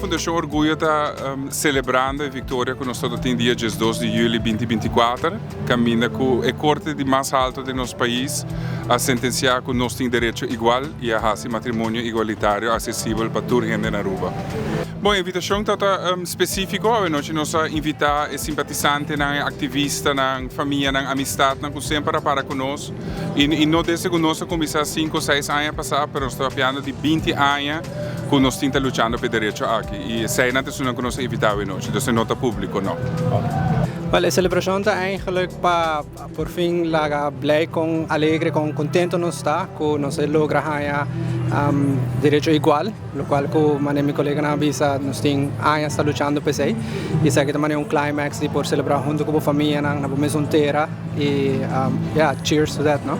Fundação Orgulho está celebrando a vitória que nós todos temos dia 2 de julho de 2024, caminha com a corte de mais alto do nosso país a sentenciar que nós temos direito igual e a fazer matrimônio igualitário acessível para toda a gente na Aruba. Bom, a invitação está específica, nós invitar simpatizantes, ativistas, família, amistade, sempre para conosco. E não desde que nós começamos 5 ou 6 anos passados, mas nós estamos falando de 20 anos que nós estamos lutando por direito aqui. E sei não que nós evitamos hoje, então não está público, não. Well, a celebração está eigenlijk para por fim lá blij com alegre com contento nós está que nós logra ganhar direito igual, o qual que meu colega na visa nós tem anos está lutando por isso e sei que também climax de por celebrar junto com a família na mesma inteira e cheers to that, no?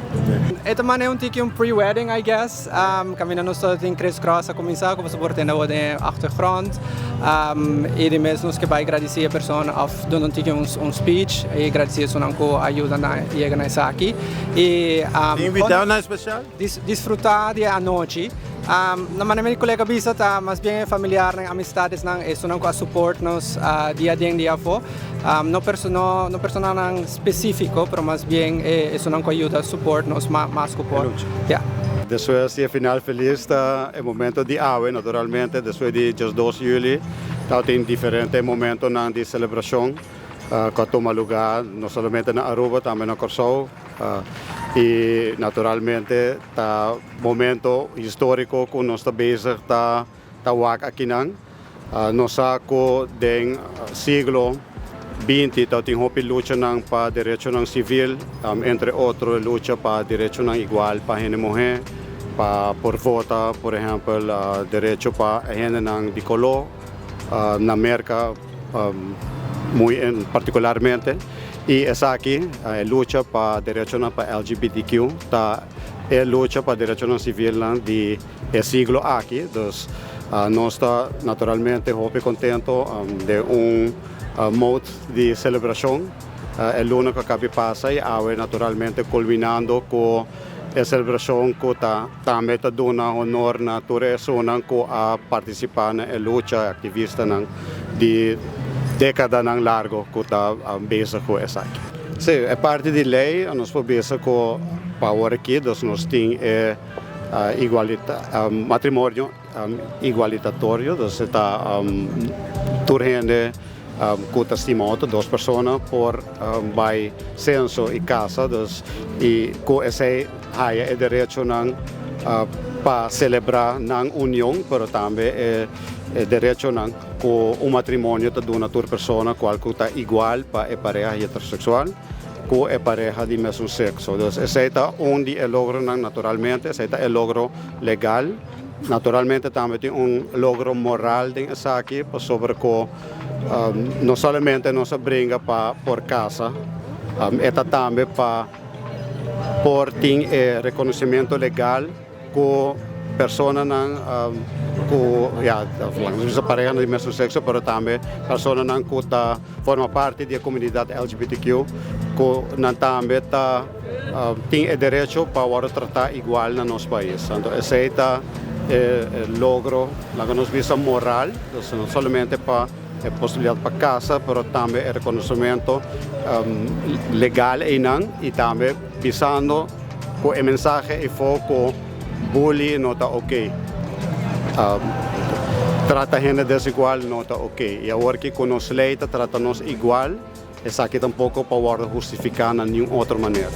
E também um pre-wedding, I guess. Kami na nós tem Chris Cross a começar com suporte na de achtergrond e de mesmo que vai agradecer a pessoa of dono um speech e agradecer so nanko ajuda na chega na aqui e invitado na especial desfrutar de a noite na minha colega bisa tá mas bem familiar na amistades nang isso nanko a support nos dia dia fo no personal nang específico pero mas bem isso nanko ajuda support nos mais support yeah. Después de final feliz está el momento de AWE, naturalmente, después de 2 de julio, tem diferentes momentos de celebración que toma lugar, no solamente en Aruba, también en Curaçao, y naturalmente está momento histórico que nos está bezig está aquí nos saco del siglo XX, tem hopi lucha para derecho civil, entre otros lucha para derecho igual para gente mujer, por votar, por ejemplo, derecho para gente de color, en América muy particularmente, y es aquí lucha para derecho para LGBTQ, lucha para derecho civil de siglo aquí, entonces nos está naturalmente hopi contento de modo de celebración, el lunes que acaba pasa y ahora naturalmente culminando con la celebración que también da honor a todas las personas que participan en la lucha activista de décadas largo que está bezig con eso aquí. Sí, es parte de la ley, nos fue bezig con power aquí, nós temos matrimonio igualitario, entonces está turgente que testimoniam 2 pessoas por vai censo e casa, e com esse há o direito para celebrar na união, mas também o direito que matrimônio está dando a toda pessoa qual que está igual para a pareja heterossexual com a pareja de mesmo sexo. Então, esse é onde é logro naturalmente, esse é logro legal. Naturalmente também tem logro moral aqui sobre que não somente nos brinca por casa, também para por ter reconhecimento legal que pessoas que pareja de mesmo sexo, mas também pessoas que formam parte da comunidade LGBTQ, que também têm o direito para tratar igual no nosso país. Então, esse é logro, la que nos visa moral, não somente para a possibilidade para casa, mas também o reconhecimento legal e também visando que o mensagem e foco bullying não está ok. Trata gente desigual não está ok. E agora que nos lei trata nos igual, essa aqui tampouco pode justificar de nenhuma outra maneira.